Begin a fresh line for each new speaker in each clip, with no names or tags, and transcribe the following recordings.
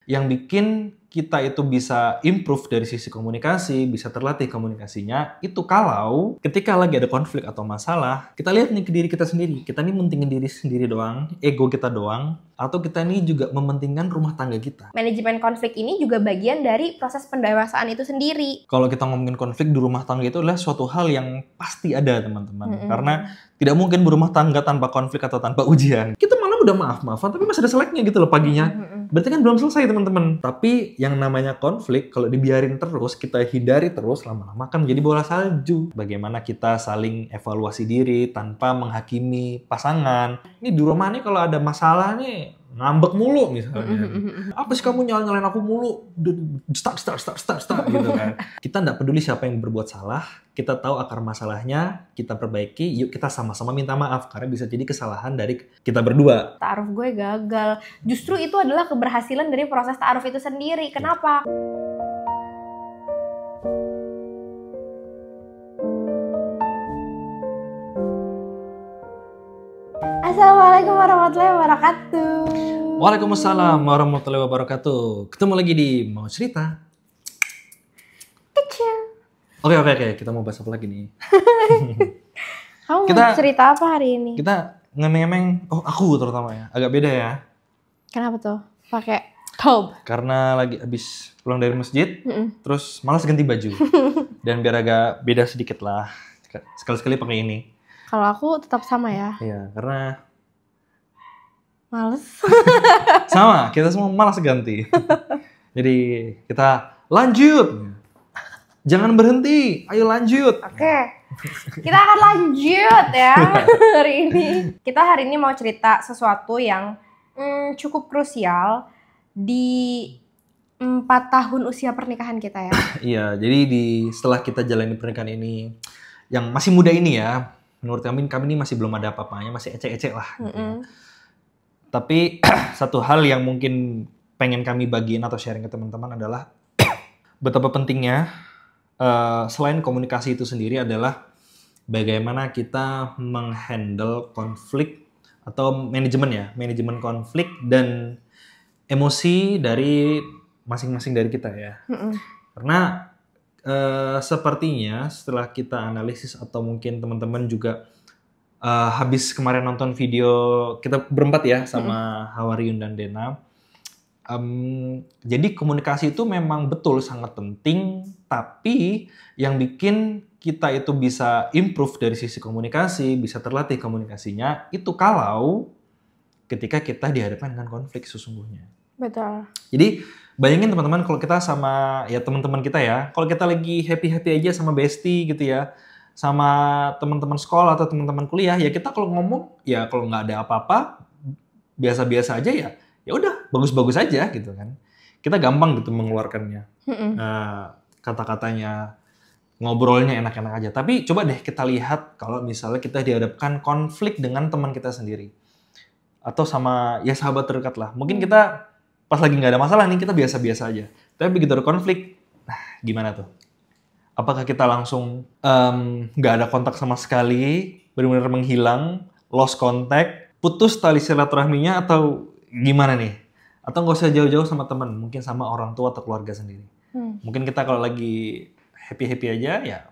Yang bikin kita itu bisa improve dari sisi komunikasi, bisa terlatih komunikasinya, itu kalau ketika lagi ada konflik atau masalah, kita lihat nih ke diri kita sendiri. Kita nih mentingin diri sendiri doang, ego kita doang, atau kita nih juga mementingkan rumah tangga kita.
Manajemen konflik ini juga bagian dari proses pendewasaan itu sendiri.
Kalau kita ngomongin konflik di rumah tangga itu adalah suatu hal yang pasti ada, teman-teman. Karena tidak mungkin berumah tangga tanpa konflik atau tanpa ujian. Kita malah udah maaf-maafan, tapi masih ada seleknya gitu loh paginya. Berarti kan belum selesai, teman-teman. Tapi yang namanya konflik, kalau dibiarin terus, kita hindari terus, lama-lama kan menjadi bola salju. Bagaimana kita saling evaluasi diri tanpa menghakimi pasangan. Ini di rumah nih kalau ada masalah nih, ngambek mulu misalnya. Apa sih kamu nyalain aku mulu? Start gitu kan. Kita nggak peduli siapa yang berbuat salah. Kita tahu akar masalahnya, kita perbaiki, yuk kita sama-sama minta maaf. Karena bisa jadi kesalahan dari kita berdua.
Ta'aruf gue gagal. Justru itu adalah keberhasilan dari proses ta'aruf itu sendiri. Kenapa? Assalamualaikum warahmatullahi wabarakatuh.
Waalaikumsalam warahmatullahi wabarakatuh. Ketemu lagi di Mau Cerita.
Kecil.
Oke, kita mau bahas apa lagi nih?
Kamu mau cerita apa hari ini?
Kita ngemeng-ngemeng, aku terutama ya, agak beda ya.
Kenapa tuh? Pakai tobe.
Karena lagi habis pulang dari masjid, terus malas ganti baju. Dan biar agak beda sedikit lah, sekali-sekali pakai ini.
Kalau aku tetap sama ya.
Iya, karena
males.
sama, kita semua malas ganti. Jadi kita lanjut. Jangan berhenti, ayo lanjut.
Oke, kita akan lanjut ya hari ini. Kita hari ini mau cerita sesuatu yang cukup krusial di 4 tahun usia pernikahan kita ya.
Iya, jadi setelah kita jalani pernikahan ini, yang masih muda ini ya, menurut kami ini masih belum ada apa-apanya, masih ecek-ecek lah. Gitu ya. Tapi satu hal yang mungkin pengen kami bagiin atau sharing ke teman-teman adalah betapa pentingnya selain komunikasi itu sendiri adalah bagaimana kita menghandle konflik atau manajemen konflik dan emosi dari masing-masing dari kita ya. Karena sepertinya setelah kita analisis atau mungkin teman-teman juga habis kemarin nonton video kita berempat ya sama Hawariun dan Dena. Jadi komunikasi itu memang betul sangat penting, tapi yang bikin kita itu bisa improve dari sisi komunikasi, bisa terlatih komunikasinya, itu kalau ketika kita dihadapkan dengan konflik sesungguhnya.
Betul.
Jadi bayangin teman-teman kalau kita sama ya teman-teman kita ya, kalau kita lagi happy-happy aja sama bestie gitu ya, sama teman-teman sekolah atau teman-teman kuliah, ya kita kalau ngomong, ya kalau nggak ada apa-apa, biasa-biasa aja ya udah bagus-bagus aja gitu kan. Kita gampang gitu mengeluarkannya. Kata-katanya, ngobrolnya enak-enak aja. Tapi coba deh kita lihat kalau misalnya kita dihadapkan konflik dengan teman kita sendiri. Atau sama ya sahabat terdekat lah. Mungkin kita pas lagi nggak ada masalah nih, kita biasa-biasa aja. Tapi begitu ada konflik, nah gimana tuh? Apakah kita langsung nggak ada kontak sama sekali, benar-benar menghilang, lost contact, putus tali silaturahminya atau gimana nih? Atau nggak usah jauh-jauh sama teman, mungkin sama orang tua atau keluarga sendiri. Mungkin kita kalau lagi happy-happy aja, ya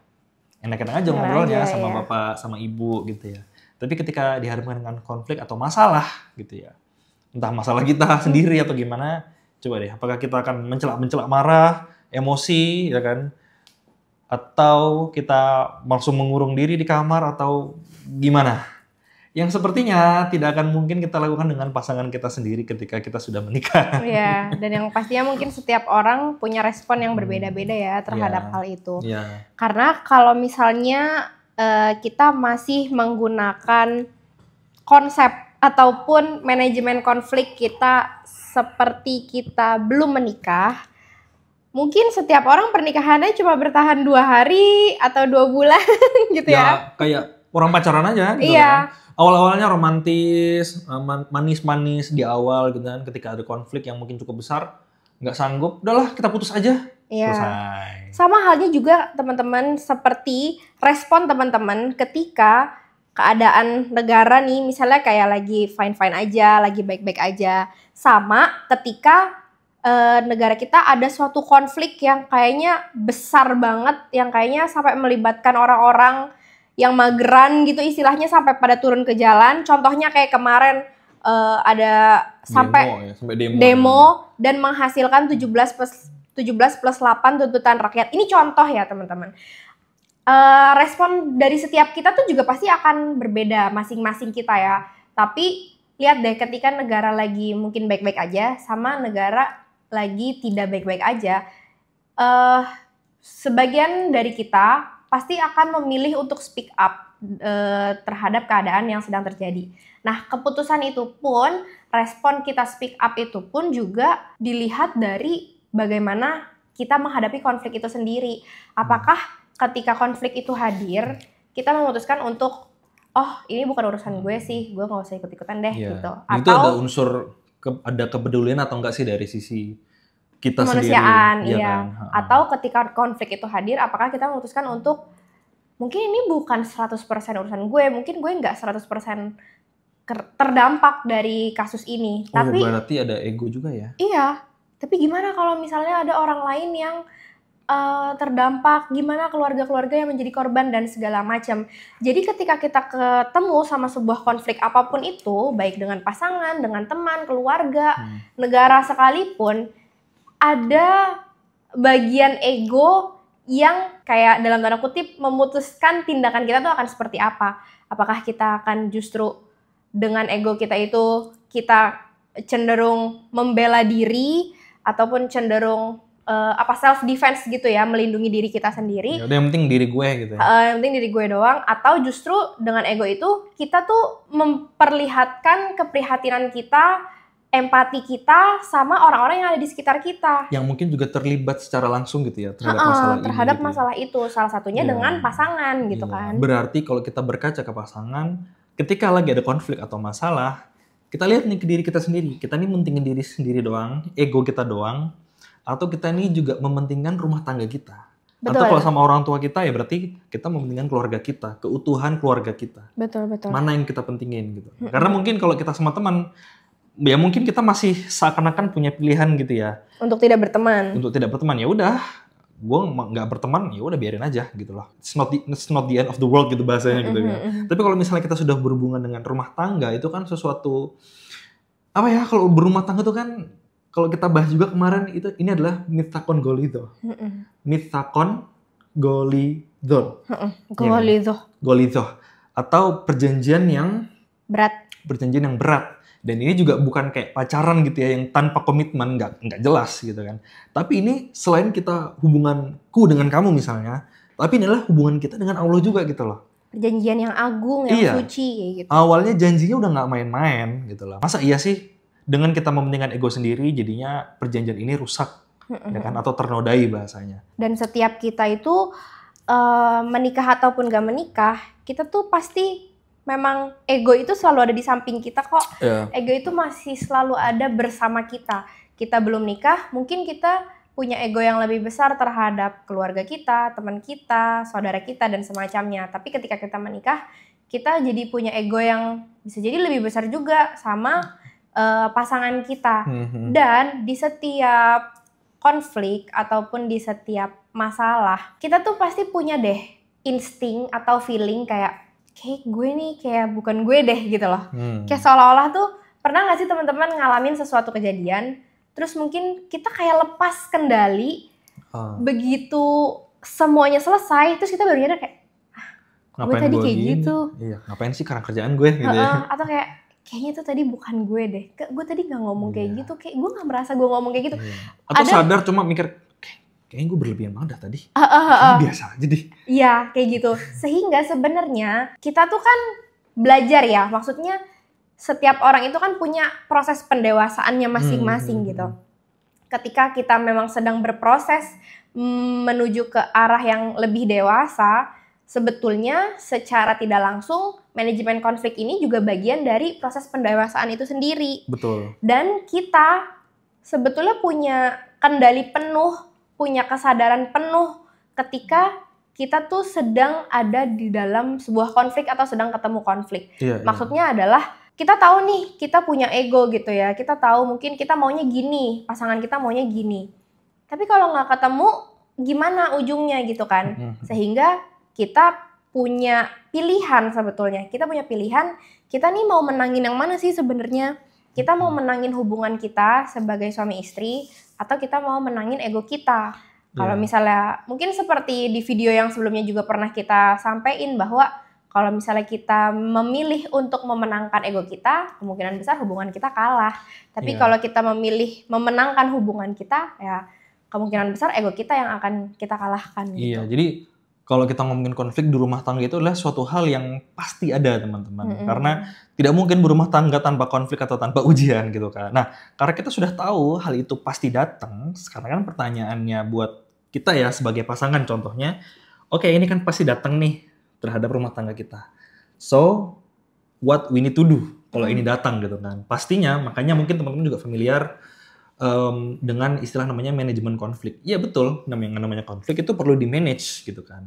enak-enak aja ngobrolnya sama bapak, sama ibu gitu ya. Tapi ketika dihadapkan dengan konflik atau masalah gitu ya, entah masalah kita sendiri atau gimana, coba deh, apakah kita akan mencelak-mencelak marah, emosi, ya kan? Atau kita langsung mengurung diri di kamar atau gimana? Yang sepertinya tidak akan mungkin kita lakukan dengan pasangan kita sendiri ketika kita sudah menikah.
Iya, dan yang pastinya mungkin setiap orang punya respon yang berbeda-beda ya terhadap hal itu. Karena kalau misalnya kita masih menggunakan konsep ataupun manajemen konflik kita seperti kita belum menikah, mungkin setiap orang pernikahannya cuma bertahan 2 hari atau 2 bulan gitu ya.
Kayak orang pacaran aja gitu kan. Awal-awalnya romantis, manis-manis di awal gitu kan. Ketika ada konflik yang mungkin cukup besar, nggak sanggup, udahlah kita putus aja. Selesai.
Sama halnya juga teman-teman seperti respon teman-teman ketika keadaan negara nih misalnya kayak lagi fine-fine aja, lagi baik-baik aja. Sama ketika negara kita ada suatu konflik yang kayaknya besar banget, yang kayaknya sampai melibatkan orang-orang yang mageran gitu istilahnya sampai pada turun ke jalan. Contohnya kayak kemarin ada sampai demo dan menghasilkan 17 plus 8 tuntutan rakyat. Ini contoh ya teman-teman. Respon dari setiap kita tuh juga pasti akan berbeda masing-masing kita ya. Tapi lihat deh ketika negara lagi mungkin baik-baik aja sama negara lagi tidak baik-baik aja, sebagian dari kita pasti akan memilih untuk speak up terhadap keadaan yang sedang terjadi. Nah, keputusan itu pun, respon kita speak up itu pun juga dilihat dari bagaimana kita menghadapi konflik itu sendiri. Apakah ketika konflik itu hadir, kita memutuskan untuk, oh ini bukan urusan gue sih, gue gak usah ikut-ikutan deh gitu.
Atau itu ada unsur ada kepedulian atau enggak sih dari sisi kita
kemanusiaan,
sendiri?
Iya. Kan? Atau ketika konflik itu hadir, apakah kita memutuskan untuk mungkin ini bukan 100% urusan gue, mungkin gue nggak 100% terdampak dari kasus ini. Tapi
berarti ada ego juga ya?
Iya. Tapi gimana kalau misalnya ada orang lain yang terdampak, gimana keluarga-keluarga yang menjadi korban dan segala macam. Jadi ketika kita ketemu sama sebuah konflik apapun itu, baik dengan pasangan, dengan teman, keluarga, negara sekalipun, ada bagian ego yang kayak dalam tanda kutip memutuskan tindakan kita tuh akan seperti apa. Apakah kita akan justru dengan ego kita itu kita cenderung membela diri ataupun cenderung self defense gitu ya, melindungi diri kita sendiri.
Ya udah yang penting diri gue gitu ya.
Yang penting diri gue doang, atau justru dengan ego itu kita tuh memperlihatkan keprihatinan kita, empati kita sama orang-orang yang ada di sekitar kita.
Yang mungkin juga terlibat secara langsung gitu ya terhadap
masalah itu. Salah satunya dengan pasangan gitu kan.
Berarti kalau kita berkaca ke pasangan, ketika lagi ada konflik atau masalah, kita lihat nih ke diri kita sendiri. Kita nih mentingin diri sendiri doang, ego kita doang, atau kita nih juga mementingkan rumah tangga kita. Betul. Atau kalau sama orang tua kita ya berarti kita mementingkan keluarga kita, keutuhan keluarga kita.
Betul.
Mana yang kita pentingin gitu. Karena mungkin kalau kita sama teman, ya mungkin kita masih seakan-akan punya pilihan gitu ya.
Untuk tidak berteman.
Ya udah, gue nggak berteman, ya udah biarin aja gitu loh. It's not the end of the world gitu bahasanya gitu kan. Tapi kalau misalnya kita sudah berhubungan dengan rumah tangga, itu kan sesuatu apa ya, kalau berumah tangga itu kan, kalau kita bahas juga kemarin itu, ini adalah mitsakon golidho. Mitsakon golidho. Golidho. Atau perjanjian yang berat. Dan ini juga bukan kayak pacaran gitu ya, yang tanpa komitmen, nggak jelas gitu kan. Tapi ini selain kita hubunganku dengan kamu misalnya, tapi ini adalah hubungan kita dengan Allah juga gitu loh.
Perjanjian yang agung, yang suci gitu.
Awalnya janjinya udah nggak main-main gitu loh. Masa iya sih dengan kita mementingkan ego sendiri jadinya perjanjian ini rusak, ya kan? Atau ternodai bahasanya.
Dan setiap kita itu menikah ataupun gak menikah, kita tuh pasti memang ego itu selalu ada di samping kita kok. Ego itu masih selalu ada bersama kita. Kita belum nikah, mungkin kita punya ego yang lebih besar terhadap keluarga kita, teman kita, saudara kita, dan semacamnya. Tapi ketika kita menikah, kita jadi punya ego yang bisa jadi lebih besar juga sama pasangan kita. Dan di setiap konflik ataupun di setiap masalah, kita tuh pasti punya deh insting atau feeling kayak gue nih kayak bukan gue deh gitu loh. Kayak seolah-olah tuh, pernah gak sih teman-teman ngalamin sesuatu kejadian, terus mungkin kita kayak lepas kendali, begitu semuanya selesai, terus kita baru nyadar kayak, gue tadi kayak gini? Gitu.
Iya, ngapain sih karena kerjaan gue gitu ya.
Atau kayaknya itu tadi bukan gue deh, gue tadi gak ngomong kayak gitu, kayak gue gak merasa gue ngomong kayak gitu.
Atau sadar cuma mikir, kayaknya gue berlebihan banget tadi. Kayaknya biasa aja deh.
Iya, kayak gitu. Sehingga sebenarnya kita tuh kan belajar ya. Maksudnya setiap orang itu kan punya proses pendewasaannya masing-masing gitu. Ketika kita memang sedang berproses menuju ke arah yang lebih dewasa, sebetulnya secara tidak langsung manajemen konflik ini juga bagian dari proses pendewasaan itu sendiri.
Betul.
Dan kita sebetulnya punya kendali penuh, punya kesadaran penuh ketika kita tuh sedang ada di dalam sebuah konflik atau sedang ketemu konflik. Maksudnya adalah kita tahu nih, kita punya ego gitu ya. Kita tahu mungkin kita maunya gini, pasangan kita maunya gini. Tapi kalau nggak ketemu, gimana ujungnya gitu kan? Sehingga kita punya pilihan sebetulnya. Kita punya pilihan, kita nih mau menangin yang mana sih sebenarnya? Kita mau menangin hubungan kita sebagai suami istri, atau kita mau menangin ego kita. Kalau misalnya, mungkin seperti di video yang sebelumnya juga pernah kita sampaikan bahwa kalau misalnya kita memilih untuk memenangkan ego kita, kemungkinan besar hubungan kita kalah. Tapi kalau kita memilih memenangkan hubungan kita, ya kemungkinan besar ego kita yang akan kita kalahkan. Gitu.
Iya, jadi kalau kita ngomongin konflik di rumah tangga itu adalah suatu hal yang pasti ada, teman-teman. Karena tidak mungkin berumah tangga tanpa konflik atau tanpa ujian gitu kan. Nah, karena kita sudah tahu hal itu pasti datang, sekarang kan pertanyaannya buat kita ya sebagai pasangan contohnya, oke, ini kan pasti datang nih terhadap rumah tangga kita. So, what we need to do kalau ini datang gitu kan. Pastinya, makanya mungkin teman-teman juga familiar dengan istilah namanya manajemen konflik. Iya betul, namanya konflik itu perlu di-manage gitu kan.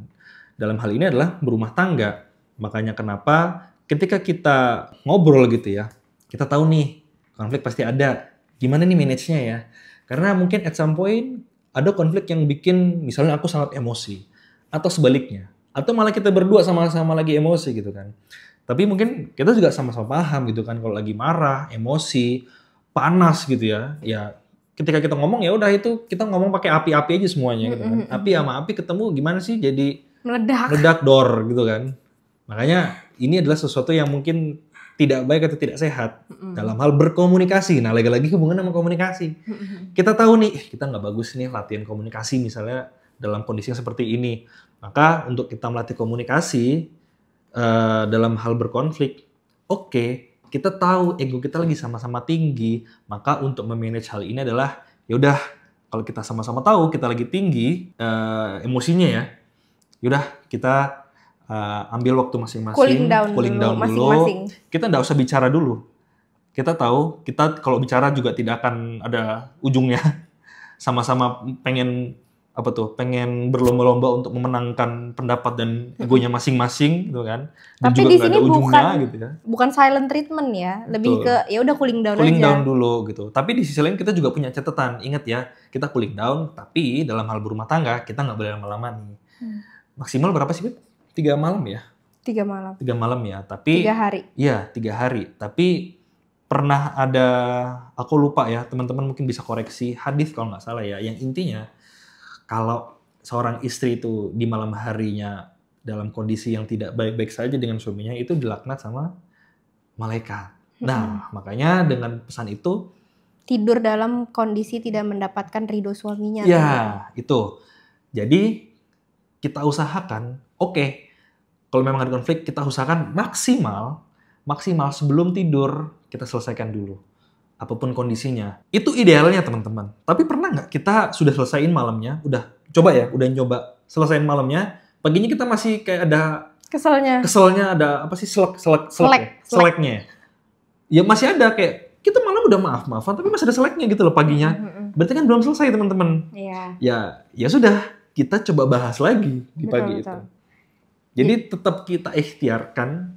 Dalam hal ini adalah berumah tangga. Makanya kenapa ketika kita ngobrol gitu ya, kita tahu nih konflik pasti ada. Gimana nih manage-nya ya? Karena mungkin at some point ada konflik yang bikin misalnya aku sangat emosi. Atau sebaliknya. Atau malah kita berdua sama-sama lagi emosi gitu kan. Tapi mungkin kita juga sama-sama paham gitu kan kalau lagi marah, emosi, panas gitu ya. Ya ketika kita ngomong ya udah itu kita ngomong pakai api-api aja semuanya gitu kan. Api sama api ketemu gimana sih jadi meledak dor gitu kan. Makanya ini adalah sesuatu yang mungkin tidak baik atau tidak sehat dalam hal berkomunikasi. Nah lagi-lagi hubungan sama komunikasi. Kita tahu nih kita nggak bagus nih latihan komunikasi misalnya dalam kondisi yang seperti ini. Maka untuk kita melatih komunikasi dalam hal berkonflik, oke, kita tahu ego kita lagi sama-sama tinggi, maka untuk memanage hal ini adalah yaudah kalau kita sama-sama tahu kita lagi tinggi emosinya ya, yaudah kita ambil waktu masing-masing,
cooling down dulu,
kita nggak usah bicara dulu. Kita tahu kita kalau bicara juga tidak akan ada ujungnya, sama-sama pengen berlomba-lomba untuk memenangkan pendapat dan egonya masing-masing gitu kan. Dan
tapi
juga
di sini
gitu ya.
Bukan silent treatment ya, lebih ke ya udah cooling down aja.
Cooling down dulu gitu. Tapi di sisi lain kita juga punya catatan. Ingat ya, kita cooling down, tapi dalam hal berumah tangga kita nggak boleh lama-lama nih. Maksimal berapa sih, Beb? 3 malam ya?
3 malam.
3 malam ya, tapi
3 hari.
Iya, 3 hari. Tapi pernah ada, aku lupa ya, teman-teman mungkin bisa koreksi hadis kalau nggak salah ya, yang intinya kalau seorang istri itu di malam harinya dalam kondisi yang tidak baik-baik saja dengan suaminya, itu dilaknat sama malaikat. Nah, makanya dengan pesan itu,
tidur dalam kondisi tidak mendapatkan ridho suaminya.
Ya, itu. Jadi, kita usahakan, oke, kalau memang ada konflik, kita usahakan maksimal sebelum tidur, kita selesaikan dulu. Apapun kondisinya. Itu idealnya teman-teman. Tapi pernah nggak kita sudah selesaiin malamnya, udah nyoba selesaiin malamnya, paginya kita masih kayak ada keselnya ada apa sih seleknya. Ya masih ada kayak kita malam udah maaf-maafan tapi masih ada seleknya gitu loh paginya. Berarti kan belum selesai teman-teman.
Iya.
Ya sudah, kita coba bahas lagi di pagi itu. Jadi tetap kita ikhtiarkan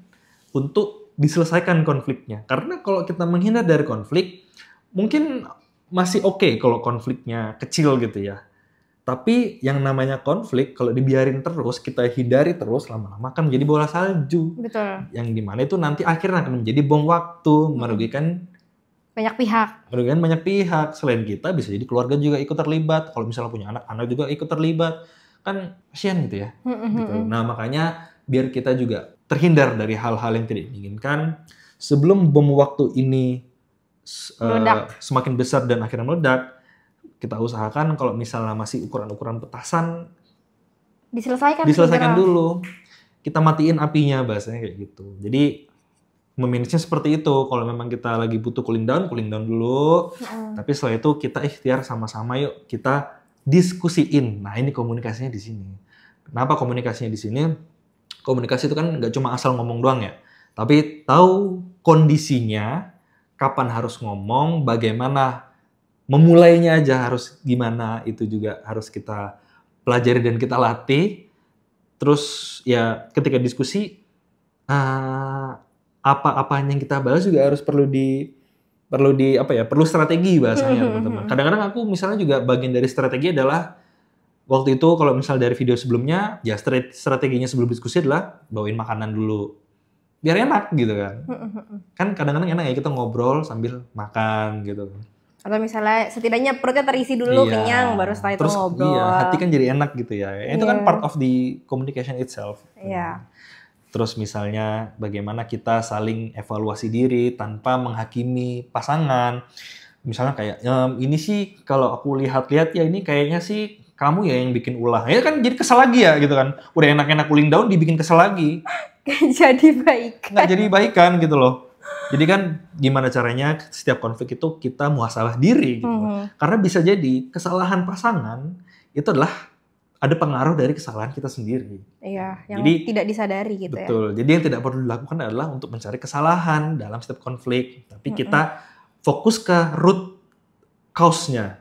untuk diselesaikan konfliknya. Karena kalau kita menghindar dari konflik, mungkin masih oke kalau konfliknya kecil gitu ya. Tapi yang namanya konflik, kalau dibiarin terus, kita hindari terus, lama-lama kan menjadi bola salju.
Betul.
Yang dimana itu nanti akhirnya akan menjadi bom waktu, merugikan banyak pihak. Selain kita, bisa jadi keluarga juga ikut terlibat. Kalau misalnya punya anak juga ikut terlibat. Kan kasihan gitu ya. Gitu. Nah makanya biar kita juga terhindar dari hal-hal yang tidak diinginkan, sebelum bom waktu ini semakin besar dan akhirnya meledak, kita usahakan kalau misalnya masih ukuran-ukuran petasan, diselesaikan dulu. Kita matiin apinya, bahasanya kayak gitu. Jadi memanage-nya seperti itu. Kalau memang kita lagi butuh cooling down dulu. Tapi setelah itu kita ikhtiar sama-sama, yuk kita diskusiin. Nah ini komunikasinya di sini. Kenapa komunikasinya di sini? Komunikasi itu kan nggak cuma asal ngomong doang ya, tapi tahu kondisinya, kapan harus ngomong, bagaimana memulainya aja harus gimana, itu juga harus kita pelajari dan kita latih. Terus ya ketika diskusi, apa yang kita bahas juga harus perlu strategi bahasanya teman-teman. Kadang-kadang aku misalnya juga bagian dari strategi adalah waktu itu kalau misal dari video sebelumnya, ya strateginya sebelum diskusi adalah bawain makanan dulu. Biar enak gitu kan. Kan kadang-kadang enak ya kita ngobrol sambil makan gitu.
Atau misalnya setidaknya perutnya terisi dulu, kenyang, baru setelah itu ngobrol.
Iya, hati kan jadi enak gitu ya. Itu kan part of the communication itself.
Iya.
Terus misalnya bagaimana kita saling evaluasi diri tanpa menghakimi pasangan. Misalnya kayak, ini sih kalau aku lihat-lihat ya ini kayaknya sih kamu ya yang bikin ulah. Ya kan jadi kesel lagi ya gitu kan. Udah enak-enak cooling down dibikin kesel lagi. Nggak jadi baikan gitu loh. Jadi kan gimana caranya setiap konflik itu kita muhasabah diri gitu. Karena bisa jadi kesalahan pasangan itu adalah ada pengaruh dari kesalahan kita sendiri.
Iya, yang jadi, tidak disadari gitu
betul. Ya. Betul. Jadi yang tidak perlu dilakukan adalah untuk mencari kesalahan dalam setiap konflik. Tapi kita fokus ke root cause-nya.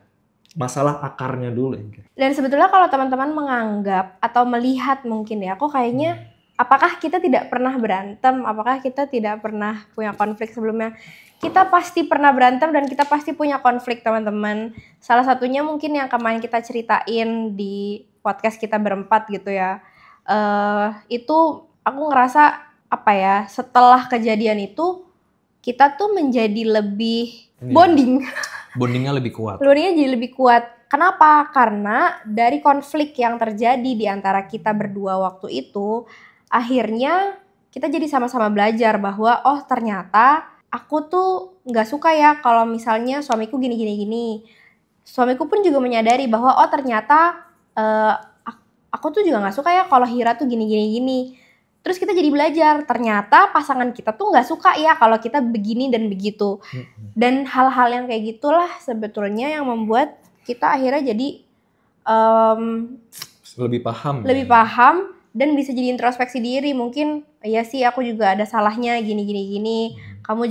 Masalah akarnya dulu.
Dan sebetulnya kalau teman-teman menganggap atau melihat mungkin ya, kok kayaknya apakah kita tidak pernah berantem? Apakah kita tidak pernah punya konflik sebelumnya? Kita pasti pernah berantem dan kita pasti punya konflik teman-teman. Salah satunya mungkin yang kemarin kita ceritain di podcast kita berempat gitu ya. Itu aku ngerasa setelah kejadian itu kita tuh menjadi lebih bonding.
Bondingnya lebih kuat.
Bondingnya jadi lebih kuat. Kenapa? Karena dari konflik yang terjadi di antara kita berdua waktu itu, akhirnya kita jadi sama-sama belajar bahwa oh ternyata aku tuh nggak suka ya kalau misalnya suamiku gini. Suamiku pun juga menyadari bahwa oh ternyata aku tuh juga nggak suka ya kalau Hira tuh gini. Terus kita jadi belajar, ternyata pasangan kita tuh nggak suka ya kalau kita begini dan begitu. Dan hal-hal yang kayak gitulah sebetulnya yang membuat kita akhirnya jadi
lebih paham.
Lebih paham dan bisa jadi introspeksi diri. Mungkin ya sih aku juga ada salahnya gini. Kamu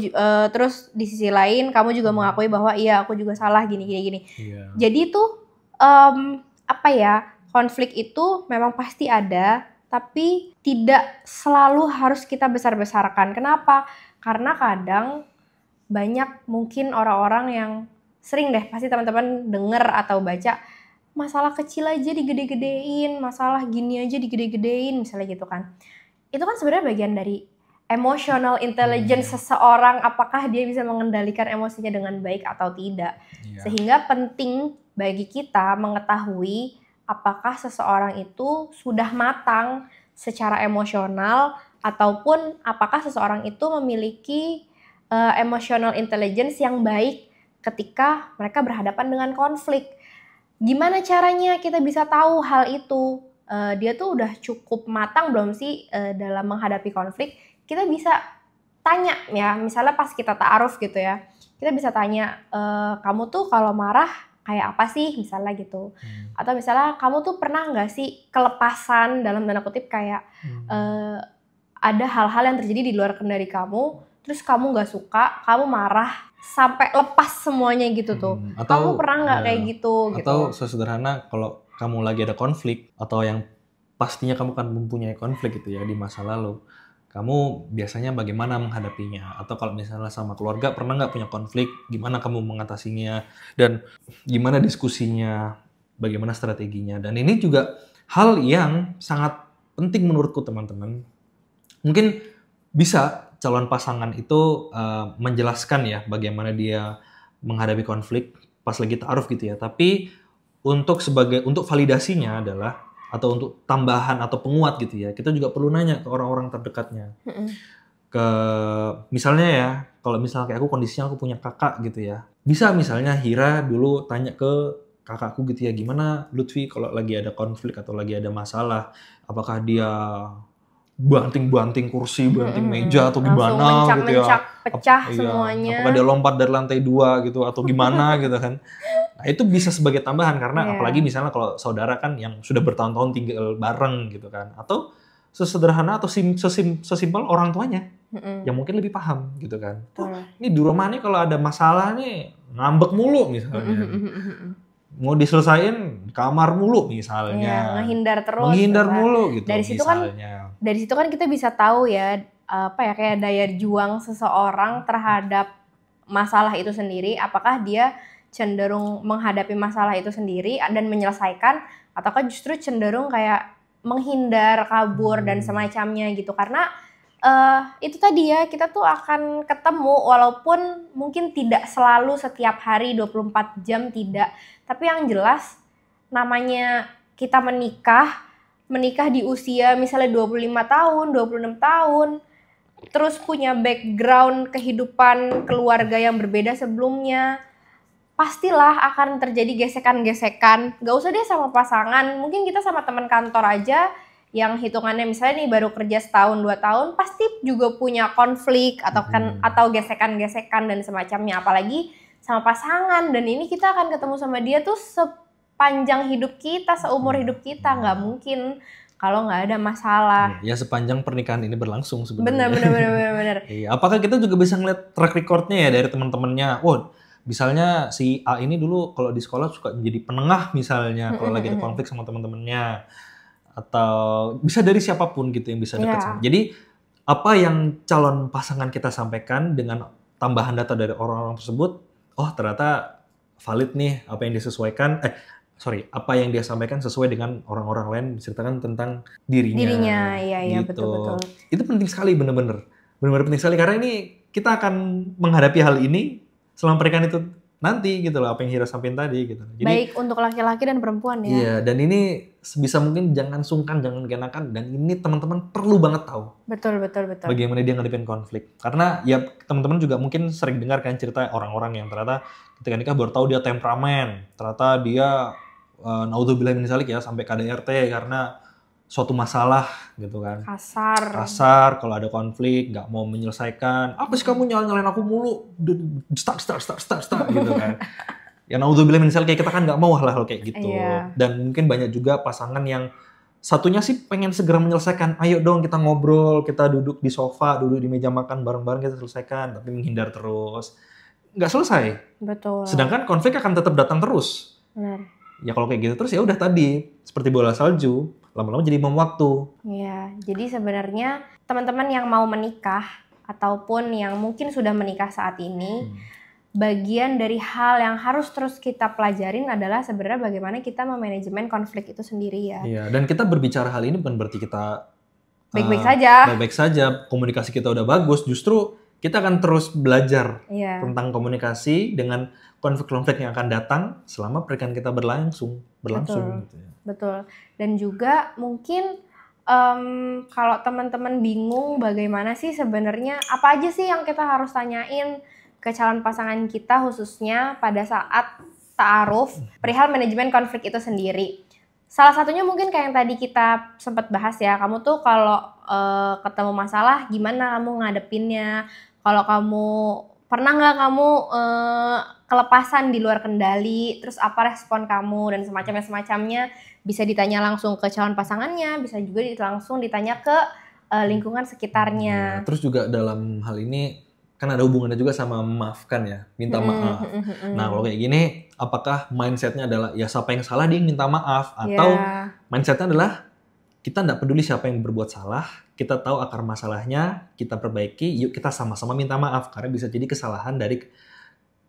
terus di sisi lain kamu juga mengakui bahwa iya aku juga salah gini. Yeah. Jadi tuh konflik itu memang pasti ada. Tapi tidak selalu harus kita besar-besarkan. Kenapa? Karena kadang banyak mungkin orang-orang yang sering deh pasti teman-teman dengar atau baca masalah kecil aja digede-gedein, masalah gini aja digede-gedein misalnya gitu kan. Itu kan sebenarnya bagian dari emotional intelligence seseorang, apakah dia bisa mengendalikan emosinya dengan baik atau tidak. Sehingga penting bagi kita mengetahui apakah seseorang itu sudah matang secara emosional ataupun apakah seseorang itu memiliki emotional intelligence yang baik ketika mereka berhadapan dengan konflik. Gimana caranya kita bisa tahu hal itu? Dia tuh udah cukup matang belum sih dalam menghadapi konflik? Kita bisa tanya ya, misalnya pas kita ta'aruf gitu ya. Kita bisa tanya, kamu tuh kalau marah kayak apa sih misalnya gitu. Atau misalnya kamu tuh pernah nggak sih kelepasan dalam tanda kutip kayak ada hal-hal yang terjadi di luar kendali kamu, terus kamu nggak suka, kamu marah sampai lepas semuanya gitu tuh. Atau, kamu pernah nggak kayak gitu?
Atau sesederhana kalau kamu lagi ada konflik atau yang pastinya kamu kan mempunyai konflik gitu ya di masa lalu. Kamu biasanya bagaimana menghadapinya? Atau kalau misalnya sama keluarga pernah nggak punya konflik? Gimana kamu mengatasinya? Dan gimana diskusinya? Bagaimana strateginya? Dan ini juga hal yang sangat penting menurutku teman-teman. Mungkin bisa calon pasangan itu menjelaskan ya bagaimana dia menghadapi konflik pas lagi ta'aruf gitu ya. Tapi untuk validasinya adalah atau untuk tambahan atau penguat gitu ya, kita juga perlu nanya ke orang-orang terdekatnya. Misalnya ya, kalau misalnya kayak aku kondisinya aku punya kakak gitu ya, bisa misalnya Hira dulu tanya ke kakakku gitu ya, gimana Lutfi kalau lagi ada konflik atau lagi ada masalah, apakah dia banting-banting kursi, banting meja atau gimana gitu ya,
pecah semuanya.
Apakah dia lompat dari lantai 2 gitu atau gimana gitu kan. Nah, itu bisa sebagai tambahan karena apalagi misalnya kalau saudara kan yang sudah bertahun-tahun tinggal bareng gitu kan, atau sesederhana atau sesimpel orang tuanya yang mungkin lebih paham gitu kan. Ini di rumah nih kalau ada masalah nih ngambek mulu misalnya. Mau diselesain kamar mulu misalnya.
Menghindar terus.
Menghindar mulu gitu.
Dari situ misalnya. Dari situ kan kita bisa tahu ya kayak daya juang seseorang terhadap masalah itu sendiri, apakah dia cenderung menghadapi masalah itu sendiri dan menyelesaikan, ataukah justru cenderung kayak menghindar, kabur dan semacamnya gitu. Karena itu tadi ya, kita tuh akan ketemu walaupun mungkin tidak selalu setiap hari 24 jam tidak, tapi yang jelas namanya kita menikah di usia misalnya 25 tahun, 26 tahun, terus punya background kehidupan keluarga yang berbeda sebelumnya, pastilah akan terjadi gesekan-gesekan. Gak usah deh sama pasangan, mungkin kita sama teman kantor aja yang hitungannya misalnya nih baru kerja setahun 2 tahun, pasti juga punya konflik atau gesekan-gesekan dan semacamnya, apalagi sama pasangan. Dan ini kita akan ketemu sama dia tuh sepanjang hidup kita, seumur hidup kita, nggak mungkin kalau nggak ada masalah.
Ya sepanjang pernikahan ini berlangsung sebenarnya.
Benar.
Iya, apakah kita juga bisa ngeliat track recordnya ya dari teman-temannya? Oh, misalnya si A ini dulu kalau di sekolah suka menjadi penengah misalnya kalau lagi ada konflik sama teman-temannya, atau bisa dari siapapun gitu yang bisa dekat sama. Jadi apa yang calon pasangan kita sampaikan dengan tambahan data dari orang-orang tersebut, oh ternyata valid nih apa yang disesuaikan. Apa yang dia sampaikan sesuai dengan orang-orang lain menceritakan tentang dirinya.
Iya,
gitu.
betul.
Itu penting sekali, bener-bener penting sekali, karena ini kita akan menghadapi hal ini selama pernikahan itu nanti gitu loh, apa yang Hira sampaikan tadi gitu. Jadi,
baik untuk laki-laki dan perempuan ya.
Iya, dan ini sebisa mungkin jangan sungkan, jangan genakan, dan ini teman-teman perlu banget tahu.
Betul.
Bagaimana dia ngadepin konflik. Karena ya teman-teman juga mungkin sering dengar kan cerita orang-orang yang ternyata ketika nikah baru tahu dia temperamen, ternyata dia naudzubillah min dzalik ya sampai KDRT karena suatu masalah gitu kan. Kasar kalau ada konflik, nggak mau menyelesaikan. Apa sih kamu nyalain aku mulu? Start gitu kan. Ya naudzubillah min dzalik, kita kan nggak mau hal-hal kayak gitu. Dan mungkin banyak juga pasangan yang satunya sih pengen segera menyelesaikan. Ayo dong kita ngobrol, kita duduk di sofa, duduk di meja makan bareng-bareng kita selesaikan, tapi menghindar terus. Nggak selesai.
Betul.
Sedangkan konflik akan tetap datang terus.
Benar.
Ya kalau kayak gitu terus ya udah tadi seperti bola salju, lama-lama jadi bom waktu.
Iya, jadi sebenarnya teman-teman yang mau menikah ataupun yang mungkin sudah menikah saat ini, bagian dari hal yang harus terus kita pelajarin adalah sebenarnya bagaimana kita memanajemen konflik itu sendiri ya.
Iya, dan kita berbicara hal ini bukan berarti kita
baik-baik
saja, komunikasi kita udah bagus, justru kita akan terus belajar tentang komunikasi dengan konflik-konflik yang akan datang selama pernikahan kita berlangsung.
Betul. Gitu ya. Betul. Dan juga mungkin kalau teman-teman bingung bagaimana sih sebenarnya apa aja sih yang kita harus tanyain ke calon pasangan kita khususnya pada saat ta'aruf perihal manajemen konflik itu sendiri. Salah satunya mungkin kayak yang tadi kita sempat bahas ya, kamu tuh kalau ketemu masalah gimana kamu ngadepinnya, kalau kamu pernah nggak kamu kelepasan di luar kendali, terus apa respon kamu dan semacamnya bisa ditanya langsung ke calon pasangannya, bisa juga langsung ditanya ke lingkungan sekitarnya.
Terus juga dalam hal ini kan ada hubungannya juga sama memaafkan ya, minta maaf. Nah kalau kayak gini, apakah mindsetnya adalah ya siapa yang salah dia minta maaf, atau mindsetnya adalah kita nggak peduli siapa yang berbuat salah, kita tahu akar masalahnya, kita perbaiki, yuk kita sama-sama minta maaf karena bisa jadi kesalahan dari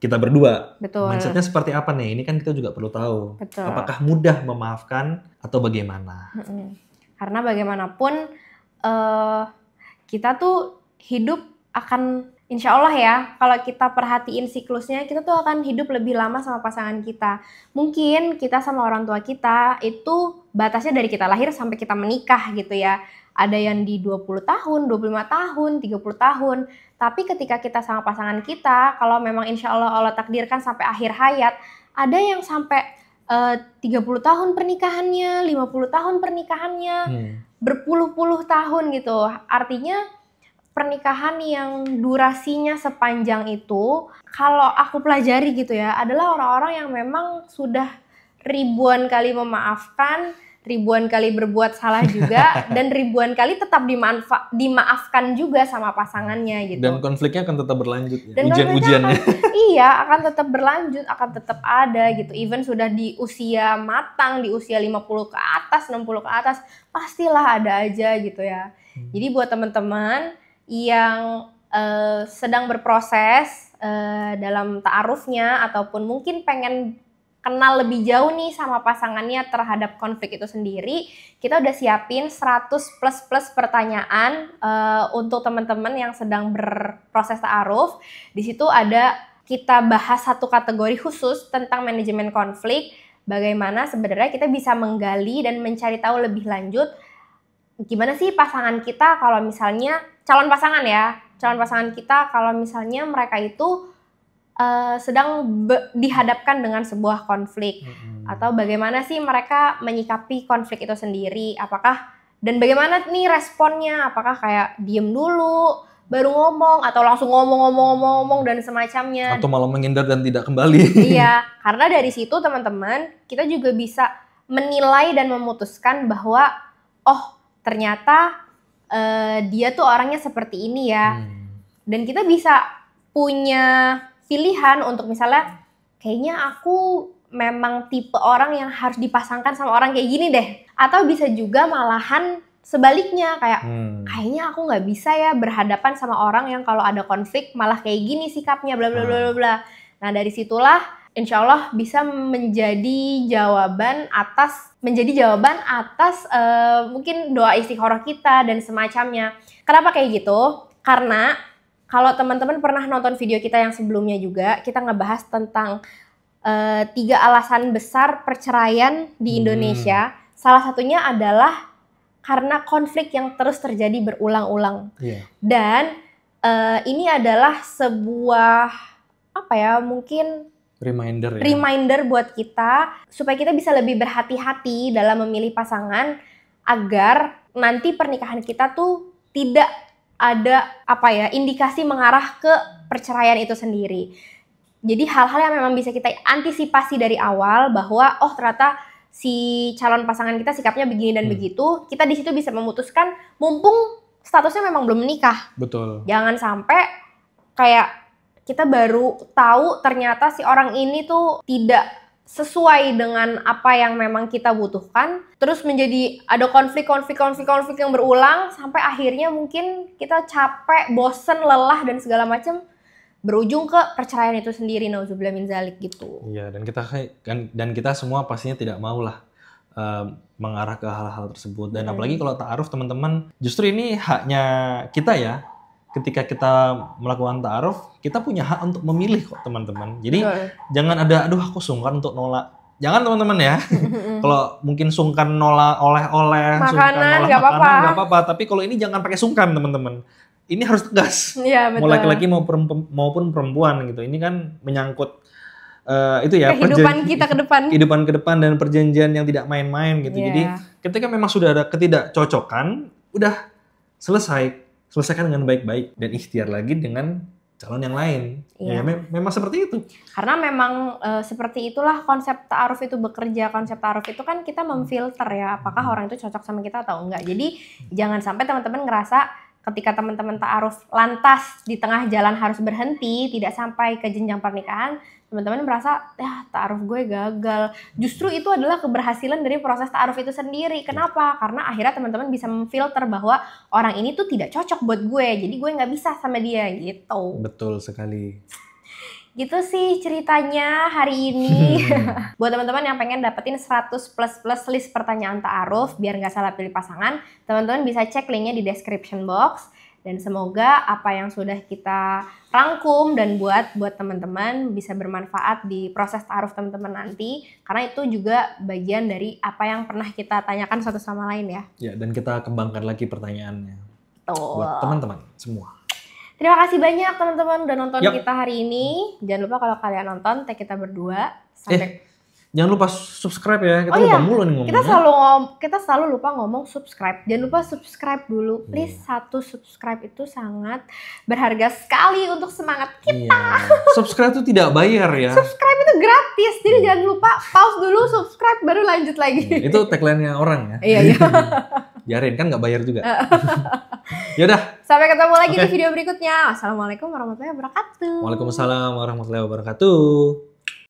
kita berdua.
Betul.
Mindsetnya seperti apa nih? Ini kan kita juga perlu tahu.
Betul.
Apakah mudah memaafkan atau bagaimana?
Karena bagaimanapun kita tuh hidup akan insya Allah ya, kalau kita perhatiin siklusnya, kita tuh akan hidup lebih lama sama pasangan kita. Mungkin kita sama orang tua kita itu batasnya dari kita lahir sampai kita menikah gitu ya. Ada yang di 20 tahun, 25 tahun, 30 tahun. Tapi ketika kita sama pasangan kita, kalau memang insya Allah takdirkan sampai akhir hayat, ada yang sampai 30 tahun pernikahannya, 50 tahun pernikahannya, berpuluh-puluh tahun gitu. Artinya pernikahan yang durasinya sepanjang itu, kalau aku pelajari gitu ya, adalah orang-orang yang memang sudah ribuan kali memaafkan, ribuan kali berbuat salah juga, dan ribuan kali tetap dimaafkan juga sama pasangannya gitu.
Dan konfliknya akan tetap berlanjut ya, ujian-ujiannya.
Iya, akan tetap berlanjut, akan tetap ada gitu. Even sudah di usia matang, di usia 50 ke atas, 60 ke atas, pastilah ada aja gitu ya. Jadi buat teman-teman yang sedang berproses dalam ta'arufnya ataupun mungkin pengen kenal lebih jauh nih sama pasangannya terhadap konflik itu sendiri, kita udah siapin 100 plus pertanyaan untuk teman-teman yang sedang berproses ta'aruf. Di situ ada kita bahas satu kategori khusus tentang manajemen konflik, bagaimana sebenarnya kita bisa menggali dan mencari tahu lebih lanjut gimana sih pasangan kita kalau misalnya calon pasangan kita kalau misalnya mereka itu sedang dihadapkan dengan sebuah konflik, atau bagaimana sih mereka menyikapi konflik itu sendiri, dan bagaimana nih responnya, apakah kayak diem dulu baru ngomong atau langsung ngomong dan semacamnya,
atau malah menghindar dan tidak kembali.
Iya, karena dari situ teman-teman kita juga bisa menilai dan memutuskan bahwa oh ternyata dia tuh orangnya seperti ini ya, dan kita bisa punya pilihan untuk misalnya kayaknya aku memang tipe orang yang harus dipasangkan sama orang kayak gini deh, atau bisa juga malahan sebaliknya kayak kayaknya aku nggak bisa ya berhadapan sama orang yang kalau ada konflik malah kayak gini sikapnya bla bla bla bla. Nah dari situlah insya Allah bisa menjadi jawaban atas mungkin doa istikharah kita dan semacamnya. Kenapa kayak gitu? Karena kalau teman-teman pernah nonton video kita yang sebelumnya juga, kita ngebahas tentang 3 alasan besar perceraian di Indonesia. Salah satunya adalah karena konflik yang terus terjadi berulang-ulang. Dan ini adalah sebuah mungkin reminder buat kita supaya kita bisa lebih berhati-hati dalam memilih pasangan agar nanti pernikahan kita tuh tidak ada indikasi mengarah ke perceraian itu sendiri. Jadi hal-hal yang memang bisa kita antisipasi dari awal bahwa oh ternyata si calon pasangan kita sikapnya begini dan begitu, kita di situ bisa memutuskan mumpung statusnya memang belum menikah.
Betul.
Jangan sampai kayak kita baru tahu ternyata si orang ini tuh tidak sesuai dengan apa yang memang kita butuhkan, terus menjadi ada konflik yang berulang sampai akhirnya mungkin kita capek, bosen, lelah dan segala macam berujung ke perceraian itu sendiri, nauzubillah min zalik gitu.
Iya, dan kita semua pastinya tidak mau lah mengarah ke hal-hal tersebut. Dan apalagi kalau ta'aruf teman-teman, justru ini haknya kita ya. Ketika kita melakukan ta'aruf, kita punya hak untuk memilih kok teman-teman. Jadi jangan ada aduh aku sungkan untuk nolak. Jangan teman-teman ya. Kalau mungkin sungkan nolak oleh-oleh,
makanan nggak
apa-apa. Tapi kalau ini jangan pakai sungkan teman-teman. Ini harus tegas.
Iya, betul.
Mau laki-laki maupun perempuan gitu. Ini kan menyangkut
kehidupan kita ke depan.
Kehidupan ke depan dan perjanjian yang tidak main-main gitu. Jadi ketika memang sudah ada ketidakcocokan, udah selesaikan dengan baik-baik dan ikhtiar lagi dengan calon yang lain. Ya, memang seperti itu.
Karena memang seperti itulah konsep ta'aruf itu bekerja. Konsep ta'aruf itu kan kita memfilter ya, apakah orang itu cocok sama kita atau enggak. Jadi jangan sampai teman-teman ngerasa ketika teman-teman ta'aruf lantas di tengah jalan harus berhenti, tidak sampai ke jenjang pernikahan, teman-teman merasa ya ta'aruf gue gagal. Justru itu adalah keberhasilan dari proses ta'aruf itu sendiri. Kenapa? Karena akhirnya teman-teman bisa memfilter bahwa orang ini tuh tidak cocok buat gue, jadi gue nggak bisa sama dia gitu.
Betul sekali.
Gitu sih ceritanya hari ini. Buat teman-teman yang pengen dapetin 100 plus list pertanyaan ta'aruf biar nggak salah pilih pasangan, teman-teman bisa cek linknya di description box. Dan semoga apa yang sudah kita rangkum dan buat teman-teman bisa bermanfaat di proses ta'aruf teman-teman nanti. Karena itu juga bagian dari apa yang pernah kita tanyakan satu sama lain ya.
Ya, dan kita kembangkan lagi pertanyaannya. Buat teman-teman semua.
Terima kasih banyak teman-teman udah nonton kita hari ini. Jangan lupa kalau kalian nonton, tag kita berdua.
Jangan lupa subscribe ya. Kita lupa mulu nih ngomongnya.
Kita selalu lupa ngomong subscribe. Jangan lupa subscribe dulu. Please, 1 subscribe itu sangat berharga sekali untuk semangat kita.
Subscribe itu tidak bayar ya.
Subscribe itu gratis. Jadi jangan lupa pause dulu, subscribe baru lanjut lagi.
Itu tagline-nya orang ya.
Iya.
Biarin kan nggak bayar juga. Yaudah.
Sampai ketemu lagi di video berikutnya. Assalamualaikum warahmatullahi wabarakatuh.
Waalaikumsalam warahmatullahi wabarakatuh.